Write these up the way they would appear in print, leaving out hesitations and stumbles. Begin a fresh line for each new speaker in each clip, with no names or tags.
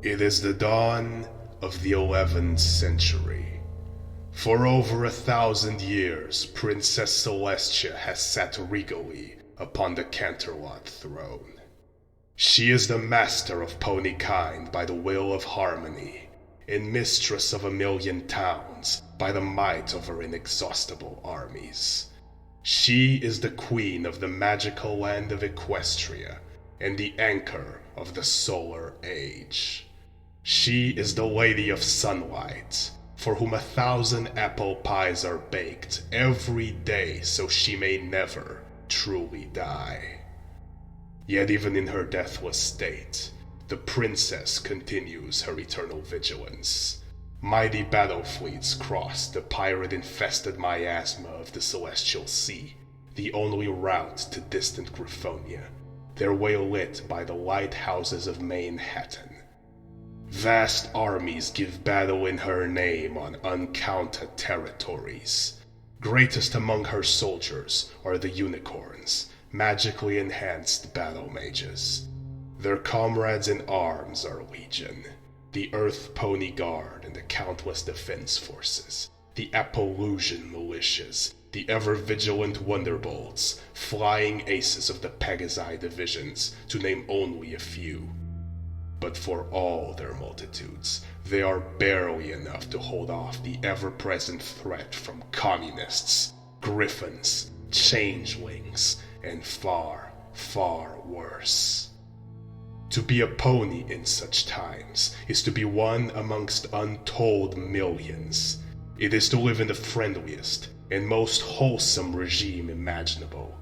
It is the dawn of the 11th century. For over 1,000 years, Princess Celestia has sat regally upon the Canterlot throne. She is the master of pony kind by the will of harmony, and mistress of 1,000,000 towns by the might of her inexhaustible armies. She is the queen of the magical land of Equestria, and the anchor of the solar age. She is the Lady of Sunlight, for whom 1,000 apple pies are baked every day so she may never truly die. Yet even in her deathless state, the princess continues her eternal vigilance. Mighty battle fleets cross the pirate-infested miasma of the Celestial Sea, the only route to distant Griffonia, their way lit by the lighthouses of Manhattan. Vast armies give battle in her name on uncounted territories. Greatest among her soldiers are the unicorns, magically enhanced battle mages. Their comrades in arms are legion, the Earth Pony Guard and the countless defense forces, the Appaloosian militias, the ever-vigilant Wonderbolts, flying aces of the Pegasi divisions, to name only a few. But for all their multitudes, they are barely enough to hold off the ever-present threat from communists, griffins, changelings, and far, far worse. To be a pony in such times is to be one amongst untold millions. It is to live in the friendliest and most wholesome regime imaginable.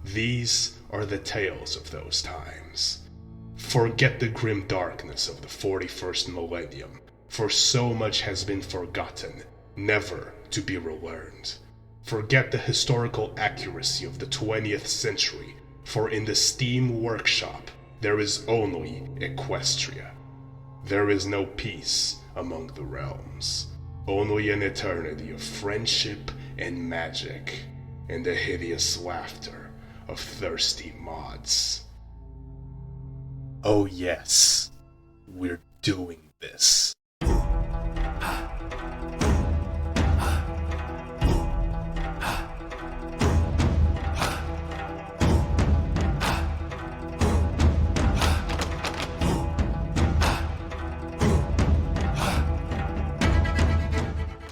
These are the tales of those times. Forget the grim darkness of the 41st millennium, for so much has been forgotten, never to be relearned. Forget the historical accuracy of the 20th century, for in the Steam Workshop there is only Equestria. There is no peace among the realms, only an eternity of friendship and magic, and the hideous laughter of thirsty mods. Oh yes, we're doing this.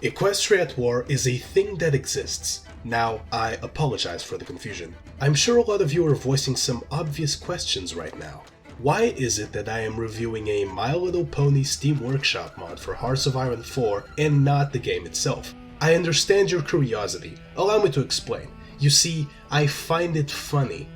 Equestria at War is a thing that exists. Now, I apologize for the confusion. I'm sure a lot of you are voicing some obvious questions right now. Why is it that I am reviewing a My Little Pony Steam Workshop mod for Hearts of Iron 4 and not the game itself? I understand your curiosity. Allow me to explain. You see, I find it funny.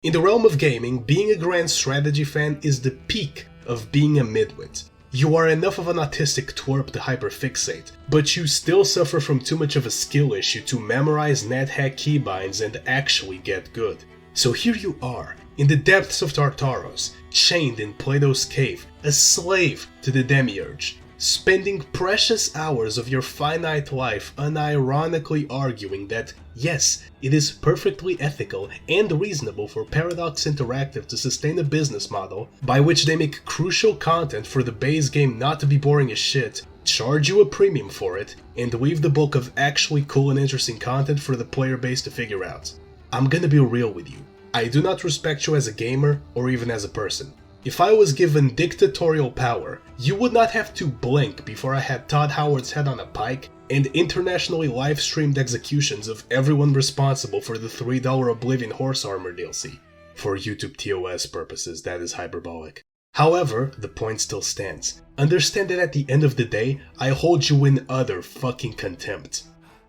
In the realm of gaming, being a grand strategy fan is the peak of being a midwit. You are enough of an autistic twerp to hyperfixate, but you still suffer from too much of a skill issue to memorize NetHack keybinds and actually get good. So here you are, in the depths of Tartaros, chained in Plato's cave, a slave to the Demiurge, spending precious hours of your finite life unironically arguing that, yes, it is perfectly ethical and reasonable for Paradox Interactive to sustain a business model by which they make crucial content for the base game not to be boring as shit, charge you a premium for it, and leave the bulk of actually cool and interesting content for the player base to figure out. I'm gonna be real with you. I do not respect you as a gamer or even as a person. If I was given dictatorial power, you would not have to blink before I had Todd Howard's head on a pike and internationally live-streamed executions of everyone responsible for the $3 Oblivion Horse Armor DLC. For YouTube TOS purposes, that is hyperbolic. However, the point still stands. Understand that at the end of the day, I hold you in utter fucking contempt.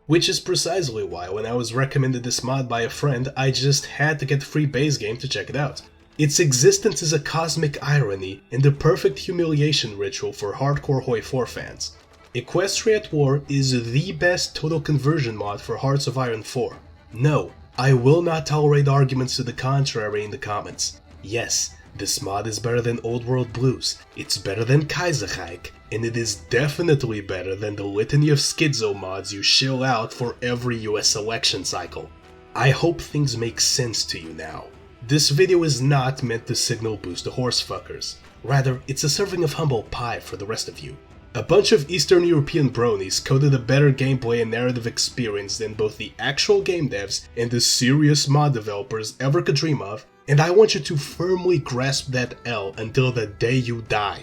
Which is precisely why when I was recommended this mod by a friend, I just had to get the free base game to check it out. Its existence is a cosmic irony and the perfect humiliation ritual for hardcore Hoi 4 fans. Equestria at War is the best total conversion mod for Hearts of Iron 4. No, I will not tolerate arguments to the contrary in the comments. Yes, this mod is better than Old World Blues, it's better than Kaiserreich, and it is definitely better than the litany of schizo mods you shill out for every US election cycle. I hope things make sense to you now. This video is not meant to signal boost the horse fuckers. Rather, it's a serving of humble pie for the rest of you. A bunch of Eastern European bronies coded a better gameplay and narrative experience than both the actual game devs and the serious mod developers ever could dream of, and I want you to firmly grasp that L until the day you die.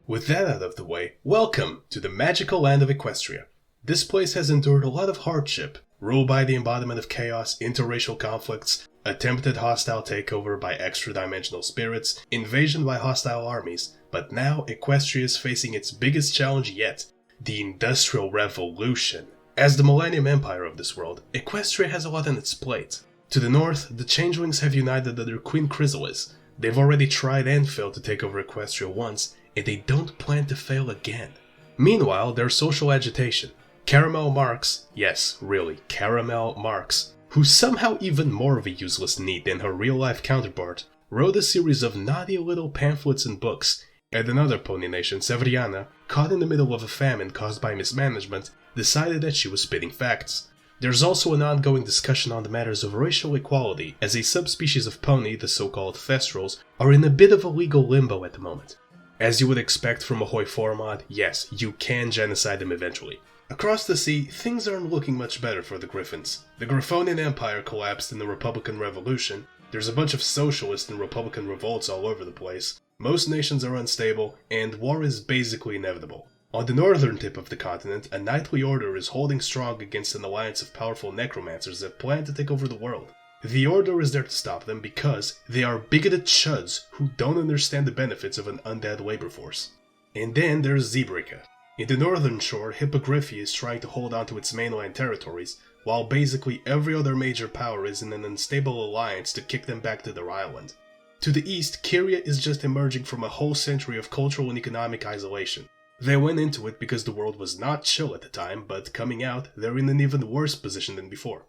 With that out of the way, welcome to the magical land of Equestria. This place has endured a lot of hardship, ruled by the embodiment of chaos, interracial conflicts, attempted hostile takeover by extra-dimensional spirits, invasion by hostile armies, but now Equestria is facing its biggest challenge yet, the Industrial Revolution. As the Millennium Empire of this world, Equestria has a lot on its plate. To the north, the Changelings have united under Queen Chrysalis. They've already tried and failed to take over Equestria once, and they don't plan to fail again. Meanwhile, there's social agitation. Caramel Marx, yes, really, Caramel Marx, who's somehow even more of a useless NEET than her real-life counterpart, wrote a series of naughty little pamphlets and books, and another pony nation, Severiana, caught in the middle of a famine caused by mismanagement, decided that she was spitting facts. There's also an ongoing discussion on the matters of racial equality, as a subspecies of pony, the so-called Thestrals, are in a bit of a legal limbo at the moment. As you would expect from a Hoi 4 mod, yes, you can genocide them eventually. Across the sea, things aren't looking much better for the Griffins. The Griffonian Empire collapsed in the Republican Revolution, there's a bunch of socialist and Republican revolts all over the place, most nations are unstable, and war is basically inevitable. On the northern tip of the continent, a knightly order is holding strong against an alliance of powerful necromancers that plan to take over the world. The order is there to stop them because they are bigoted chuds who don't understand the benefits of an undead labor force. And then there's Zebrica. In the northern shore, Hippogriffia is trying to hold on to its mainland territories, while basically every other major power is in an unstable alliance to kick them back to their island. To the east, Kyria is just emerging from a whole century of cultural and economic isolation. They went into it because the world was not chill at the time, but coming out, they're in an even worse position than before.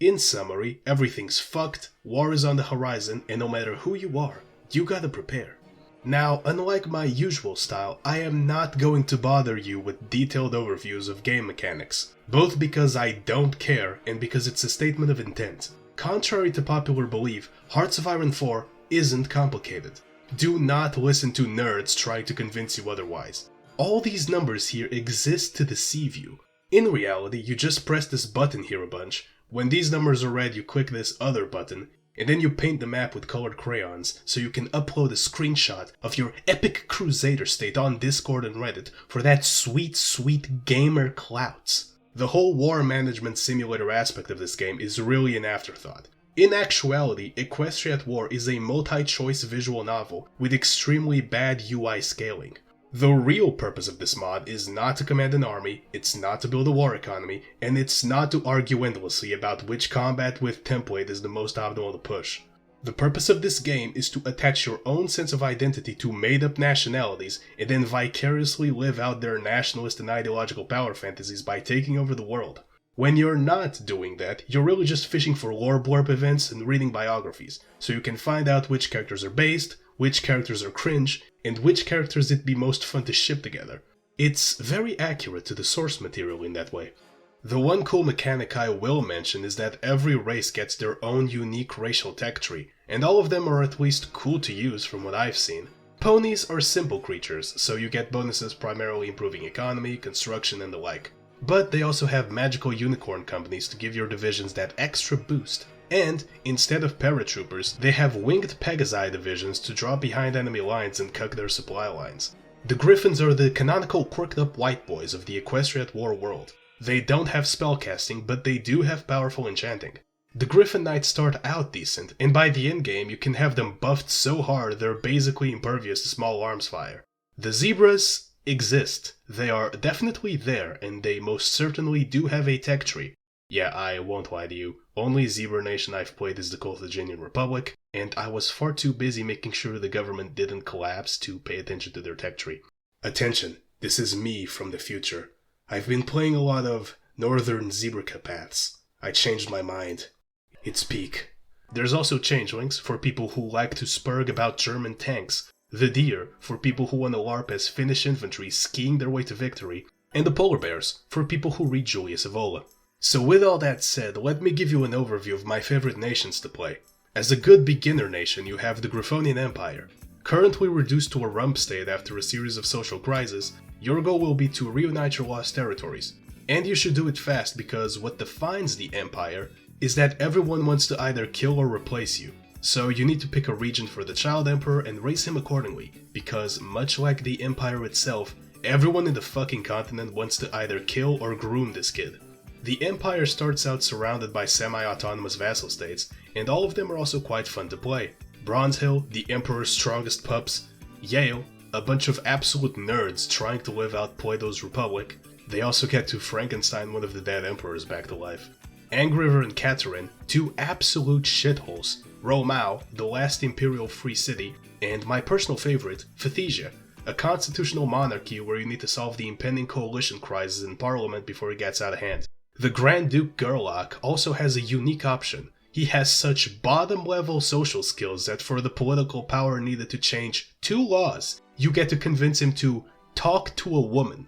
In summary, everything's fucked, war is on the horizon, and no matter who you are, you gotta prepare. Now, unlike my usual style, I am not going to bother you with detailed overviews of game mechanics, both because I don't care and because it's a statement of intent. Contrary to popular belief, Hearts of Iron 4 isn't complicated. Do not listen to nerds trying to convince you otherwise. All these numbers here exist to deceive you. In reality, you just press this button here a bunch. When these numbers are read, you click this other button, and then you paint the map with colored crayons so you can upload a screenshot of your epic crusader state on Discord and Reddit for that sweet, sweet gamer clout. The whole war management simulator aspect of this game is really an afterthought. In actuality, Equestria at War is a multi-choice visual novel with extremely bad UI scaling. The real purpose of this mod is not to command an army, it's not to build a war economy, and it's not to argue endlessly about which combat with template is the most optimal to push. The purpose of this game is to attach your own sense of identity to made-up nationalities and then vicariously live out their nationalist and ideological power fantasies by taking over the world. When you're not doing that, you're really just fishing for lore blurb events and reading biographies, so you can find out which characters are based, which characters are cringe, and which characters it'd be most fun to ship together. It's very accurate to the source material in that way. The one cool mechanic I will mention is that every race gets their own unique racial tech tree, and all of them are at least cool to use from what I've seen. Ponies are simple creatures, so you get bonuses primarily improving economy, construction, and the like. But they also have magical unicorn companies to give your divisions that extra boost. And, instead of paratroopers, they have winged Pegasi divisions to drop behind enemy lines and cuck their supply lines. The Griffins are the canonical quirked up white boys of the Equestria at War world. They don't have spellcasting, but they do have powerful enchanting. The Griffin Knights start out decent, and by the endgame you can have them buffed so hard they're basically impervious to small arms fire. The Zebras exist. They are definitely there, and they most certainly do have a tech tree. Yeah, I won't lie to you, only Zebra Nation I've played is the Carthaginian Republic, and I was far too busy making sure the government didn't collapse to pay attention to their tech tree. Attention, this is me from the future. I've been playing a lot of Northern Zebrica paths. I changed my mind. It's peak. There's also changelings for people who like to spurg about German tanks, the deer for people who want to LARP as Finnish infantry skiing their way to victory, and the polar bears for people who read Julius Evola. So with all that said, let me give you an overview of my favorite nations to play. As a good beginner nation, you have the Griffonian Empire. Currently reduced to a rump state after a series of social crises, your goal will be to reunite your lost territories. And you should do it fast because what defines the Empire is that everyone wants to either kill or replace you. So you need to pick a regent for the child emperor and raise him accordingly, because much like the Empire itself, everyone in the fucking continent wants to either kill or groom this kid. The Empire starts out surrounded by semi-autonomous vassal states, and all of them are also quite fun to play. Bronze Hill, the Emperor's strongest pups, Yale, a bunch of absolute nerds trying to live out Plato's Republic. They also get to Frankenstein one of the dead emperors back to life. Angriver and Katerin, two absolute shitholes. Romau, the last imperial free city, and my personal favorite, Phthasia, a constitutional monarchy where you need to solve the impending coalition crisis in parliament before it gets out of hand. The Grand Duke Gerlach also has a unique option. He has such bottom-level social skills that for the political power needed to change 2 laws, you get to convince him to talk to a woman.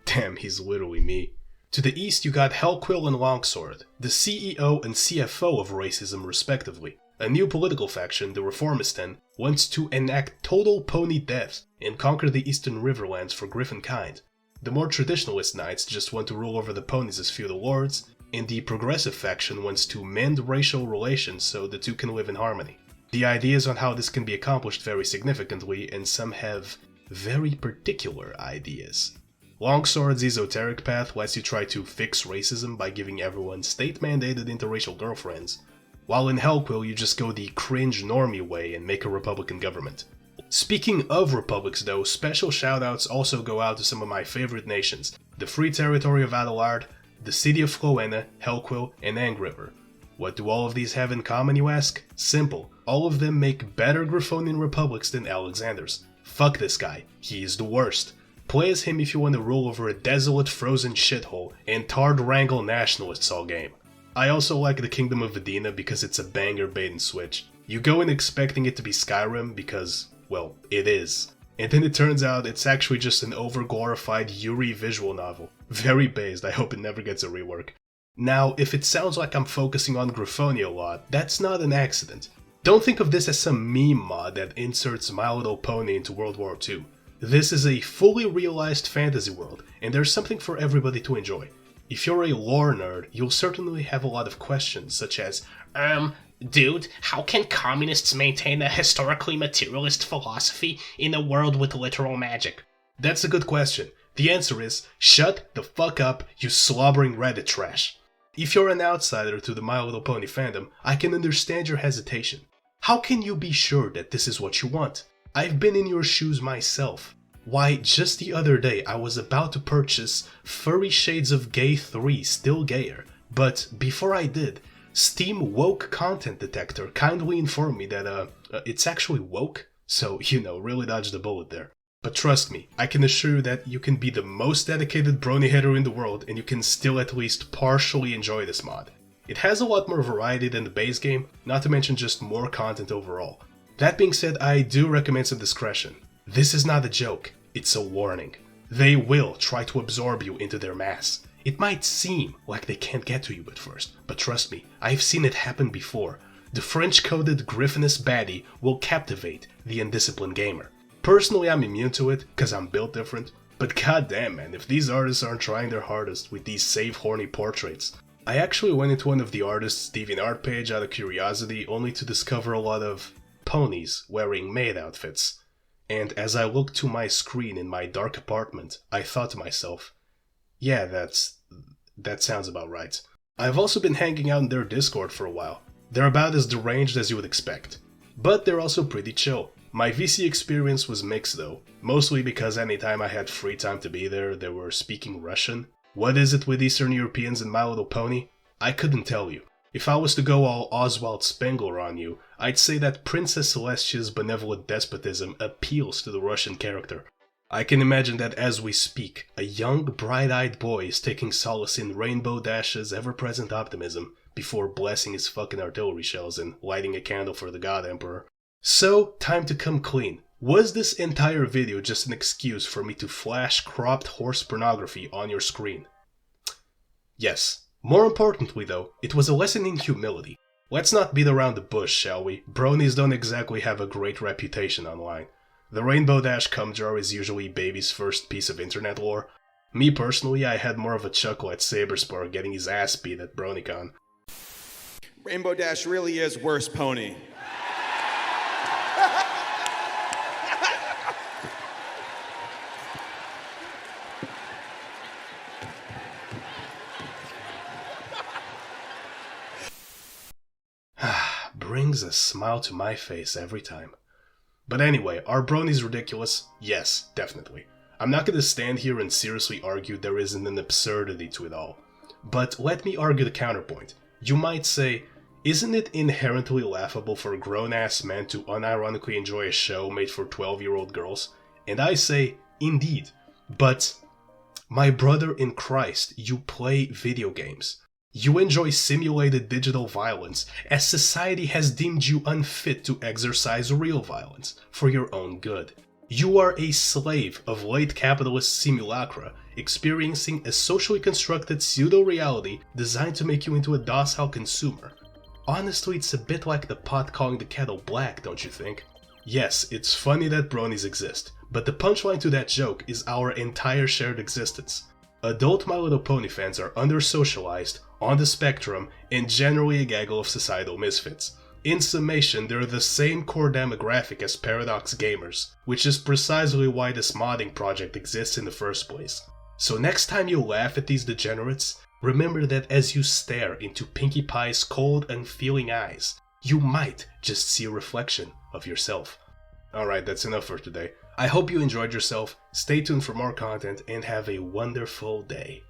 Damn, he's literally me. To the east you got Hellquill and Longsword, the CEO and CFO of racism respectively. A new political faction, the Reformistan, wants to enact total pony death and conquer the eastern riverlands for Griffonkind. The more traditionalist knights just want to rule over the ponies as feudal lords, and the progressive faction wants to mend racial relations so the two can live in harmony. The ideas on how this can be accomplished vary significantly, and some have very particular ideas. Longsword's esoteric path lets you try to fix racism by giving everyone state-mandated interracial girlfriends, while in Hellquill you just go the cringe normie way and make a Republican government. Speaking of republics though, special shoutouts also go out to some of my favorite nations, the Free Territory of Adelard, the City of Floena, Hellquill, and Angriver. What do all of these have in common, you ask? Simple, all of them make better Griffonian republics than Alexander's. Fuck this guy, he is the worst. Play as him if you want to rule over a desolate frozen shithole and tarred wrangle nationalists all game. I also like the Kingdom of Vidina because it's a banger bait and switch. You go in expecting it to be Skyrim because, well, it is. And then it turns out it's actually just an over-glorified Yuri visual novel. Very based, I hope it never gets a rework. Now, if it sounds like I'm focusing on Griffonia a lot, that's not an accident. Don't think of this as some meme mod that inserts My Little Pony into World War II. This is a fully realized fantasy world, and there's something for everybody to enjoy. If you're a lore nerd, you'll certainly have a lot of questions, such as,
Dude, how can communists maintain a historically materialist philosophy in a world with literal magic?
That's a good question. The answer is, shut the fuck up, you slobbering Reddit trash. If you're an outsider to the My Little Pony fandom, I can understand your hesitation. How can you be sure that this is what you want? I've been in your shoes myself. Why, just the other day I was about to purchase Furry Shades of Gay 3 Still Gayer, but before I did, Steam Woke Content Detector kindly informed me that it's actually woke, so really dodged the bullet there. But trust me, I can assure you that you can be the most dedicated brony hitter in the world and you can still at least partially enjoy this mod. It has a lot more variety than the base game, not to mention just more content overall. That being said, I do recommend some discretion. This is not a joke, it's a warning. They will try to absorb you into their mass. It might seem like they can't get to you at first, but trust me, I've seen it happen before. The French-coded Griffinous baddie will captivate the undisciplined gamer. Personally, I'm immune to it, cause I'm built different, but goddamn man, if these artists aren't trying their hardest with these save horny portraits. I actually went into one of the artist's DeviantArt page out of curiosity, only to discover a lot of ponies wearing maid outfits. And as I looked to my screen in my dark apartment, I thought to myself, yeah, that sounds about right. I've also been hanging out in their Discord for a while. They're about as deranged as you would expect. But they're also pretty chill. My VC experience was mixed though, mostly because anytime I had free time to be there, they were speaking Russian. What is it with Eastern Europeans and My Little Pony? I couldn't tell you. If I was to go all Oswald Spengler on you, I'd say that Princess Celestia's benevolent despotism appeals to the Russian character. I can imagine that as we speak, a young, bright-eyed boy is taking solace in Rainbow Dash's ever-present optimism before blessing his fucking artillery shells and lighting a candle for the God Emperor. So, time to come clean. Was this entire video just an excuse for me to flash cropped horse pornography on your screen? Yes. More importantly though, it was a lesson in humility. Let's not beat around the bush, shall we? Bronies don't exactly have a great reputation online. The Rainbow Dash cum jar is usually baby's first piece of internet lore. Me personally, I had more of a chuckle at Saberspar getting his ass beat at BronyCon.
Rainbow Dash really is worst pony.
Brings a smile to my face every time. But anyway, are bronies ridiculous? Yes, definitely. I'm not gonna stand here and seriously argue there isn't an absurdity to it all. But let me argue the counterpoint. You might say, isn't it inherently laughable for grown-ass men to unironically enjoy a show made for 12-year-old girls? And I say, indeed. But, my brother in Christ, you play video games. You enjoy simulated digital violence, as society has deemed you unfit to exercise real violence for your own good. You are a slave of late capitalist simulacra, experiencing a socially constructed pseudo-reality designed to make you into a docile consumer. Honestly, it's a bit like the pot calling the kettle black, don't you think? Yes, it's funny that bronies exist, but the punchline to that joke is our entire shared existence. Adult My Little Pony fans are under-socialized, on the spectrum, and generally a gaggle of societal misfits. In summation, they're the same core demographic as Paradox gamers, which is precisely why this modding project exists in the first place. So next time you laugh at these degenerates, remember that as you stare into Pinkie Pie's cold, unfeeling eyes, you might just see a reflection of yourself. Alright, that's enough for today. I hope you enjoyed yourself, stay tuned for more content, and have a wonderful day.